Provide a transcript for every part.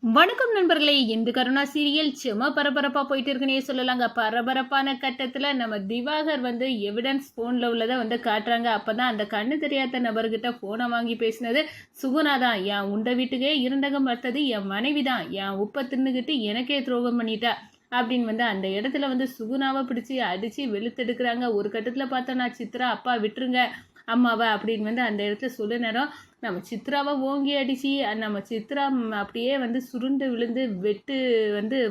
வணக்கம் நண்பர்களே. இந்த கருணா சீரியல் சும்மா பரபரப்பாக போயிட்டு இருக்குன்னே சொல்லலாங்க. பரபரப்பான கட்டத்தில் நம்ம திவாகர் எவிடன்ஸ் ஃபோனில் உள்ளதை காட்டுறாங்க. அப்போ தான் அந்த கண்ணு தெரியாத நபர்கிட்ட ஃபோனை வாங்கி பேசினது சுகுணா தான். என் உண்ட வீட்டுக்கே இருண்டகம் பார்த்தது என் மனைவி தான். என் உப்பை தின்னுக்கிட்டு எனக்கே துரோகம் பண்ணிட்டா அப்படின்னு அந்த இடத்துல சுகுணாவை பிடிச்சி அடித்து வெளுத்தெடுக்கிறாங்க. ஒரு கட்டத்தில் பார்த்தோன்னா சித்ரா அப்பா விட்டுருங்க அம்மாவை அப்படின்னு அந்த இடத்துல சொல்ல நேரம் நம்ம சித்ராவை ஓங்கி அடித்து நம்ம சித்ரா அப்படியே சுருண்டு விழுந்து வெட்டு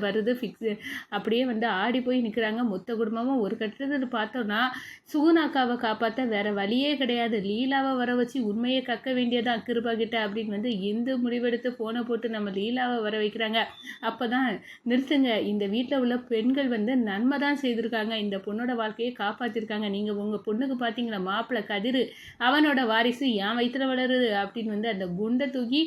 வருது ஃபிக்ஸு. அப்படியே ஆடி போய் நிற்கிறாங்க மொத்த குடும்பமும். ஒரு கட்டத்தில் பார்த்தோன்னா சுகுணாக்காவை காப்பாற்ற வேறு வழியே கிடையாது. லீலாவை வர வச்சு உண்மையை கக்க வேண்டியதான் கிருபா கிட்ட அப்படின்னு எந்த முடிவெடுத்து ஃபோனை போட்டு நம்ம லீலாவை வர வைக்கிறாங்க. அப்போ தான் நிறுத்துங்க, இந்த வீட்டில் உள்ள பெண்கள் நன்மை தான் செய்திருக்காங்க, இந்த பொண்ணோட வாழ்க்கையை காப்பாற்றிருக்காங்க. நீங்கள் உங்கள் பொண்ணுக்கு பார்த்தீங்களா மாப்பிள்ளை கதிர் அவனோட வாரிசு என் வயிற்றுல வளருது அப்படின்னு அந்த குண்டை தூக்கி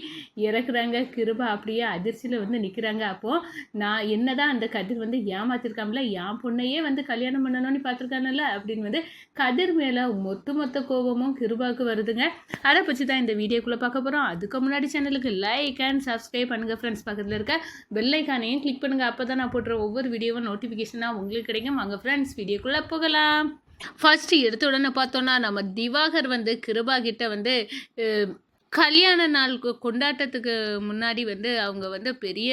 இறக்குறாங்க. கிருபா அப்படியே அதிர்ச்சியில் நிற்கிறாங்க. அப்போது நான் என்னதான் அந்த கதிர் ஏமாத்திருக்காமல, என் பொண்ணையே கல்யாணம் பண்ணணும்னு பார்த்துருக்கானல்ல அப்படின்னு கதிர் மேலே மொத்த கோபமும் கிருபாவுக்கு வருதுங்க. அதை பற்றி தான் இந்த வீடியோக்குள்ளே பார்க்க போகிறோம். அதுக்கு முன்னாடி சேனலுக்கு லைக் அண்ட் சப்ஸ்கிரைப் பண்ணுங்கள் ஃப்ரெண்ட்ஸ். பக்கத்தில் இருக்க பெல் ஐக்கானையும் கிளிக் பண்ணுங்கள். அப்போ தான் நான் போடுற ஒவ்வொரு வீடியோவும் நோட்டிஃபிகேஷனாக உங்களுக்கு கிடைக்கும். வாங்க ஃப்ரெண்ட்ஸ் வீடியோக்குள்ளே போகலாம். ஃபர்ஸ்ட் எடுத்த உடனே பார்த்தோன்னா நம்ம திவாகர் கிருபா கிட்ட கல்யாண நாள் கொண்டாட்டத்துக்கு முன்னாடி அவங்க பெரிய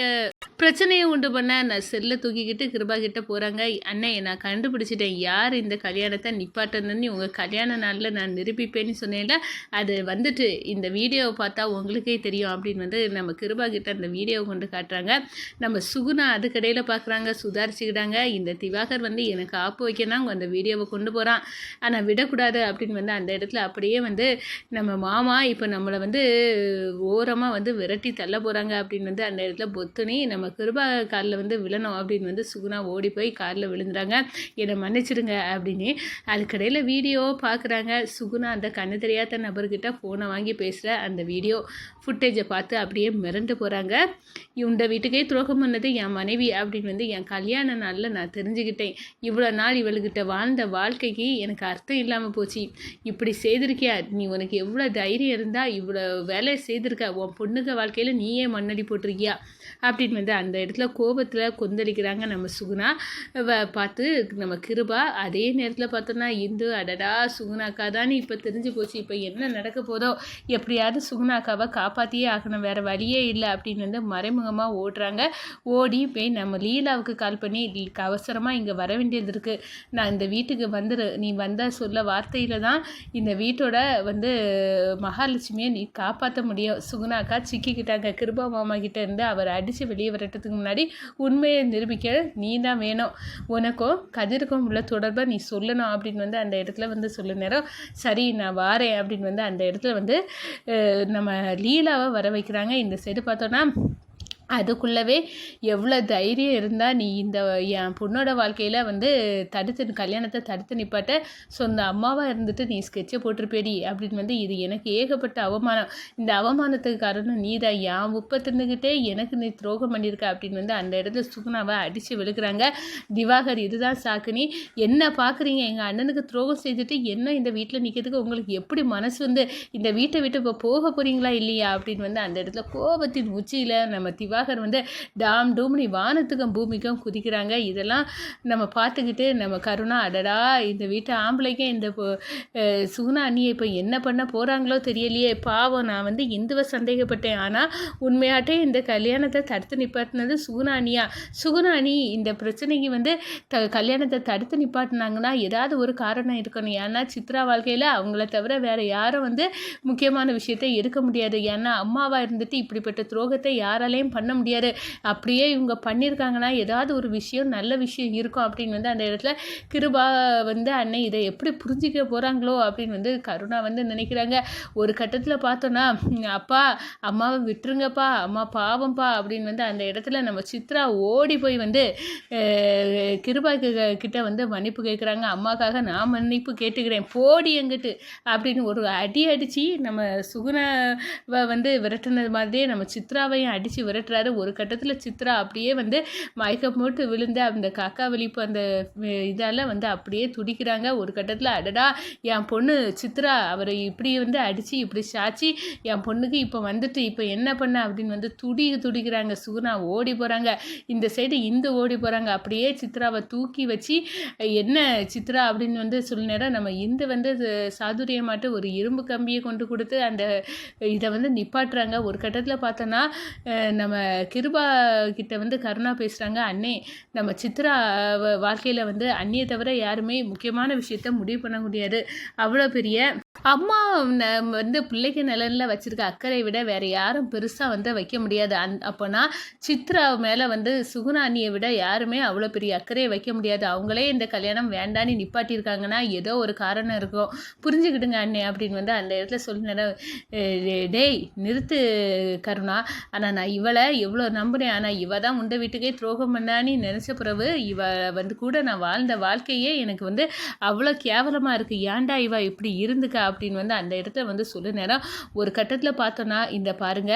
பிரச்சனையை உண்டு பண்ண நான் செல்லை தூக்கிக்கிட்டு கிருபா கிட்ட போகிறாங்க. அண்ணே, நான் கண்டுபிடிச்சிட்டேன் யார் இந்த கல்யாணத்தை நிப்பாட்டணுன்னு. உங்கள் கல்யாண நாளில் நான் நிரூபிப்பேன்னு சொன்னேன்ல, அது இந்த வீடியோவை பார்த்தா உங்களுக்கே தெரியும் அப்படின்னு நம்ம கிருபா கிட்ட அந்த வீடியோவை கொண்டு காட்டுறாங்க. நம்ம சுகுணா அதுக்கடையில் பார்க்குறாங்க, சுதாரிச்சுக்கிட்டாங்க. இந்த திவாகர் எனக்கு ஆப்பு வைக்கணும் அந்த வீடியோவை கொண்டு போகிறான், ஆனால் விடக்கூடாது அப்படின்னு அந்த இடத்துல அப்படியே நம்ம மாமா இப்போ நம்மளை ஓரமாக விரட்டி தள்ள போகிறாங்க அப்படின்னு அந்த இடத்துல பொத்துனி நம்ம கிருபா காலில் விழணும் அப்படின்னு சுகுணா ஓடி போய் காலில் விழுந்துறாங்க. என்னை மன்னிச்சிடுங்க அப்படின்னு. அதுக்கடையில் வீடியோ பார்க்குறாங்க. சுகுணா அந்த கண்ணு தெரியாத நபர்கிட்ட ஃபோனை வாங்கி பேசுகிற அந்த வீடியோ ஃபுட்டேஜை பார்த்து அப்படியே மிரண்டு போகிறாங்க. இந்த வீட்டுக்கே துரோகம் பண்ணது என் மனைவி அப்படின்னு என் கல்யாண நாளில் நான் தெரிஞ்சுக்கிட்டேன். இவ்வளோ நாள் இவளுக்கிட்ட வாழ்ந்த வாழ்க்கைக்கு எனக்கு அர்த்தம் இல்லாமல் போச்சு. இப்படி செய்திருக்கியா நீ? உனக்கு எவ்வளோ தைரியம் இருந்தால் இவ்வளோ வேலையை செய்திருக்க? உன் பொண்ணுங்க வாழ்க்கையில் நீயே மண்ணடி போட்டிருக்கியா அப்படின்னு அந்த இடத்துல கோபத்தில் கொந்தளிக்கிறாங்க நம்ம சுகுணா பார்த்து நம்ம கிருபா. அதே நேரத்தில் பார்த்தோன்னா இந்து அடடா சுகுணாக்கா தான் இப்போ தெரிஞ்சு போச்சு, இப்போ என்ன நடக்க போதோ, எப்படியாவது சுகுணாக்காவை காப்பாற்றியே ஆகணும், வேறு வழியே இல்லை அப்படின்னு மறைமுகமாக ஓடுறாங்க. ஓடி போய் நம்ம லீலாவுக்கு கால் பண்ணி அவசரமாக இங்கே வர வேண்டியது இருக்குது, நான் இந்த வீட்டுக்கு வந்துடு, நீ வந்தால் சொல்ல வார்த்தையில் தான் இந்த வீட்டோட மகாலட்சுமியை நீ காப்பாற்ற முடியும். சுகுணாக்கா சிக்கிக்கிட்டாங்க கிருபா மாமா கிட்ட இருந்து. அவர் அடித்து வெளியே வரட்டுறதுக்கு முன்னாடி உண்மையை நிரூபிக்க நீ தான் வேணும், உனக்கும் கதிருக்கும் உள்ள தொடர்பை நீ சொல்லணும் அப்படின்னு அந்த இடத்துல சொல்ல நேரம் சரி நான் வாரேன் அப்படின்னு அந்த இடத்துல நம்ம லீலாவை வர வைக்கிறாங்க. இந்த சைடு பார்த்தோன்னா அதுக்குள்ளவே எவ்வளோ தைரியம் இருந்தால் நீ இந்த என் பொண்ணோட வாழ்க்கையில் தடுத்து கல்யாணத்தை தடுத்து நிப்பாட்ட சொந்த அம்மாவாக இருந்துட்டு நீ ஸ்கெட்சை போட்டிருப்பேடி அப்படின்னு இது எனக்கு ஏகப்பட்ட அவமானம். இந்த அவமானத்துக்கு காரணம் நீ தான். என் உப்பை தின்னுக்கிட்டே எனக்கு நீ துரோகம் பண்ணியிருக்க அப்படின்னு அந்த இடத்துல சுகுணாவை அடித்து விழுக்கிறாங்க. திவாகர் இதுதான் சாக்குனி, என்ன பார்க்குறீங்க? எங்கள் அண்ணனுக்கு துரோகம் செய்துட்டு என்ன இந்த வீட்டில் நிற்கிறதுக்கு உங்களுக்கு எப்படி மனசு இந்த வீட்டை விட்டு இப்போ போக போகிறீங்களா இல்லையா அப்படின்னு அந்த இடத்துல கோபத்தின் உச்சியில் நம்ம திவாகர் டாம் டூம்னி வானத்துக்கும் பூமிக்கும் குதிக்கிறாங்க. இதெல்லாம் நம்ம பார்த்துக்கிட்டு நம்ம கருணா அடடா இந்த வீட்டு ஆம்பளைக்கே இந்த சுகுணா அண்ணியை இப்போ என்ன பண்ண போகிறாங்களோ தெரியலையே, பாவம் நான் இந்துவை சந்தேகப்பட்டேன், ஆனால் உண்மையாட்டே இந்த கல்யாணத்தை தடுத்து நிப்பாட்டினது சுகுணா அண்ணியா? சுகுணா அணி இந்த பிரச்சனைக்கு கல்யாணத்தை தடுத்து நிப்பாட்டினாங்கன்னா ஏதாவது ஒரு காரணம் இருக்கணும். ஏன்னா சித்ரா வாழ்க்கையில் அவங்கள தவிர வேறு யாரும் முக்கியமான விஷயத்தை எடுக்க முடியாது. ஏன்னா அம்மாவாக இருந்துட்டு இப்படிப்பட்ட துரோகத்தை யாராலையும் பண்ண முடியாது. அப்படியே இவங்க பண்ணியிருக்காங்கன்னா ஏதாவது ஒரு விஷயம் நல்ல விஷயம் இருக்கும் அப்படின்னு அந்த இடத்துல கிருபா அன்னை இதை எப்படி புரிஞ்சிக்க போகிறாங்களோ அப்படின்னு கருணா நினைக்கிறாங்க. ஒரு கட்டத்தில் பார்த்தோன்னா அப்பா அம்மாவை விட்டுருங்கப்பா, அம்மா பாவம்ப்பா அப்படின்னு அந்த இடத்துல நம்ம சித்ரா ஓடி போய் கிருபா கிட்ட மன்னிப்பு கேட்குறாங்க. அம்மாக்காக நான் மன்னிப்பு கேட்டுக்கிறேன் போடி எங்கிட்டு அப்படின்னு ஒரு அடி அடித்து நம்ம சுகுணாவை விரட்டுனது மாதிரியே நம்ம சித்ராவையும் அடித்து விரட்டுறாங்க. நிப்பாட்டுறாரு. ஒரு கட்டத்தில் சித்ரா அப்படியே வந்து மயக்கம் போட்டு விழுந்து அந்த காக்கா வலிப்பு அந்த இதால் வந்து அப்படியே துடிக்கிறாங்க. ஒரு கட்டத்தில் அடடா என் பொண்ணு சித்ரா அவரை இப்படி வந்து அடித்து இப்படி சாச்சி என் பொண்ணுக்கு இப்போ வந்துட்டு இப்போ என்ன பண்ண அப்படின்னு வந்து துடிக்கிறாங்க. சுகுணா ஓடி போகிறாங்க. இந்த சைடு இந்து ஓடி போகிறாங்க. அப்படியே சித்ராவை தூக்கி வச்சு என்ன சித்ரா அப்படின்னு வந்து சொல்ல நேரம் நம்ம இந்து வந்து சாதுரியமாட்டு ஒரு இரும்பு கம்பியை கொண்டு கொடுத்து அந்த இதை வந்து நிப்பாட்டுறாங்க. ஒரு கட்டத்தில் பார்த்தோன்னா நம்ம கிருபா கிட்ட வந்து கருணா பேசுகிறாங்க. அண்ணே நம்ம சித்ரா வாழ்க்கையில் வந்து அண்ணியை தவிர யாருமே முக்கியமான விஷயத்த முடிவு பண்ண முடியாது. அவ்வளோ பெரிய அம்மா வந்து பிள்ளைக்கு நலனில் வச்சுருக்க அக்கறை விட வேறு யாரும் பெருசாக வந்து வைக்க முடியாது. அப்போனா சித்ரா மேலே வந்து சுகுணா அண்ணியை விட யாருமே அவ்வளோ பெரிய அக்கறையை வைக்க முடியாது. அவங்களே இந்த கல்யாணம் வேண்டான்னு நிப்பாட்டியிருக்காங்கன்னா ஏதோ ஒரு காரணம் இருக்கும். புரிஞ்சுக்கிடுங்க அண்ணே அப்படின்னு வந்து அந்த இடத்துல சொல்லினேன். டேய் நிறுத்து கருணா, ஆனால் நான் இவளை எவ்வளோ நம்பினேன். ஆனால் இவ தான் உண்ட வீட்டுக்கே துரோகம் பண்ணான்னு நினச்ச பிறகு இவ வந்து கூட நான் வாழ்ந்த வாழ்க்கையே எனக்கு வந்து அவ்வளோ கேவலமாக இருக்குது. ஏன்டா இவ இப்படி இருந்துக்க அப்படின்னு வந்து அந்த இடத்துல வந்து சொல்ல நேரம். ஒரு கட்டத்தில் பார்த்தோன்னா இந்த பாருங்க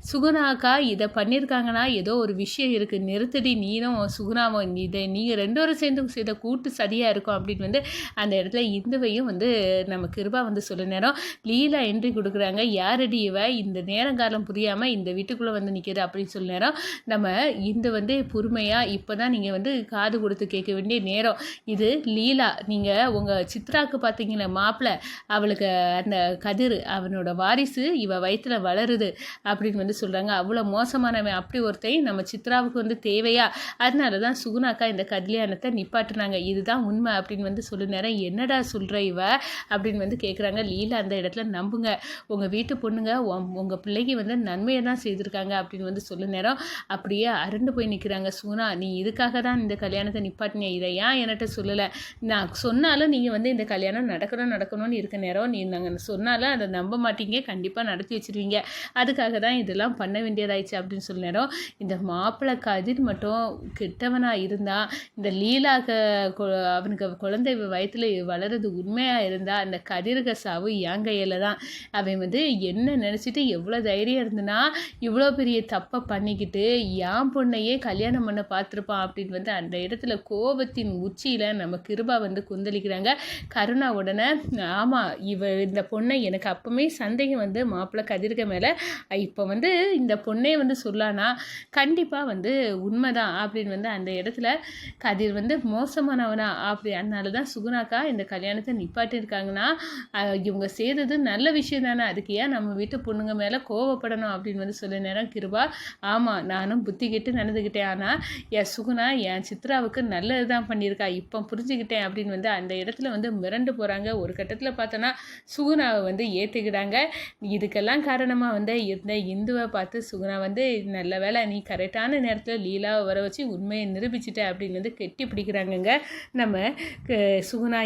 சுகுணாக்கா இதை பண்ணியிருக்காங்கன்னா ஏதோ ஒரு விஷயம் இருக்குது. நிறுத்தடி நீனும் சுகுணாவும் இதை நீங்கள் ரெண்டோரும் சேர்ந்து செய்த கூட்டு சரியாக இருக்கும் அப்படின்னு வந்து அந்த இடத்துல இந்துவையும் வந்து நம்ம கிருபா வந்து சொல்ல நேரம். லீலா என்ட்ரி கொடுக்குறாங்க. யாரடி இவ இந்த நேரங்காலம் புரியாமல் இந்த வீட்டுக்குள்ளே வந்து நிற்கிது அப்படின்னு சொல்ல நேரம். நம்ம இந்து வந்து பொறுமையாக இப்போ தான் நீங்கள் வந்து காது கொடுத்து கேட்க வேண்டிய நேரம் இது. லீலா நீங்கள் உங்கள் சித்ராவுக்கு பார்த்தீங்கன்னா மாப்பிள்ளை அவளுக்கு அந்த கதிர் அவனோட வாரிசு இவ வயிற்றில் வளருது அப்படின்னு வந்து சொல்கிறாங்க. அவ்வளோ மோசமானவன் அப்படி ஒருத்தையும் நம்ம சித்ராவுக்கு வந்து தேவையா? அதனால தான் சுகுணாக்கா இந்த கல்யாணத்தை நிப்பாட்டுனாங்க. இதுதான் உண்மை அப்படின்னு வந்து சொல்ல நேரம். என்னடா சொல்கிற இவ அப்படின்னு வந்து கேட்குறாங்க. லீலா அந்த இடத்துல நம்புங்க, உங்கள் வீட்டு பொண்ணுங்க உங்கள் பிள்ளைக்கு வந்து நன்மையை தான் செய்திருக்காங்க அப்படின்னு வந்து சொல்ல நேரம். அப்படியே அரண்டு போய் நிற்கிறாங்க. சுகுணா நீ இதுக்காக தான் இந்த கல்யாணத்தை நிப்பாட்டினேன், இதை ஏன் என்கிட்ட சொல்லலை? நான் சொன்னாலும் நீங்கள் வந்து இந்த கல்யாணம் நடக்கணும்னு இருக்க நேரம் நீ நாங்கள் சொன்னாலும் அதை நம்ப மாட்டீங்க, கண்டிப்பாக நடத்தி வச்சுருவீங்க. அதுக்காக தான் இதெல்லாம் பண்ண வேண்டியதாயிடுச்சு அப்படின்னு சொல்ல நேரம். இந்த மாப்பிள்ளை கதிர் மட்டும் கெட்டவனாக இருந்தால் இந்த லீலாக அவனுக்கு குழந்தை வயத்தில் வளருது உண்மையாக இருந்தால் அந்த கதிர்க சாவு என் கையில் தான். அவன் வந்து என்ன நினச்சிட்டு எவ்வளோ தைரியம் இருந்துன்னா இவ்வளோ பெரிய தப்பை பண்ணிக்கிட்டு என் பொண்ணையே கல்யாணம் பண்ண பார்த்துருப்பான் அப்படின்னு வந்து அந்த இடத்துல கோபத்தின் உச்சியில் நம்ம கிருபா வந்து கொந்தளிக்கிறாங்க. கருணா உடனே ஆமாம் இந்த பொண்ணை எனக்கு அப்பவுமே சந்தேகம் வந்து மாப்பிள்ளை கதிர்க மேலே. இப்போ வந்து இந்த பொண்ணே வந்து சொல்லானா கண்டிப்பாக வந்து உண்மைதான் அப்படின்னு வந்து அந்த இடத்துல கதிர் வந்து மோசமானவனா அப்படி. அதனால தான் சுகுணாக்கா இந்த கல்யாணத்தை நிப்பாட்டியிருக்காங்கன்னா இவங்க செய்தது நல்ல விஷயம் தானே, அதுக்கு ஏன் நம்ம வீட்டு பொண்ணுங்க மேலே கோவப்படணும் அப்படின்னு வந்து சொல்ல நேரம். கிருபா ஆமாம் நானும் புத்தி கெட்டு நடந்துக்கிட்டேன், ஆனால் என் சுகுணா என் சித்ராவுக்கு நல்லது தான் பண்ணியிருக்கா, இப்போ புரிஞ்சுக்கிட்டேன் அப்படின்னு வந்து அந்த இடத்துல வந்து மிரண்டு போகிறாங்க. ஒரு கட்டத்தில் பார்த்தோன்னா சுகுணாவை வந்து ஏற்றுக்கிட்டாங்க. இதுக்கெல்லாம் காரணமாக வந்து இருந்த இந்துவை பார்த்து சுகுணா வந்து நல்ல வேலை நீ கரெக்டான நேரத்தில் லீலாவை வர வச்சு உண்மையை நிரூபிச்சிட்ட அப்படின்னு வந்து கெட்டி பிடிக்கிறாங்கங்க நம்ம சுகுணா.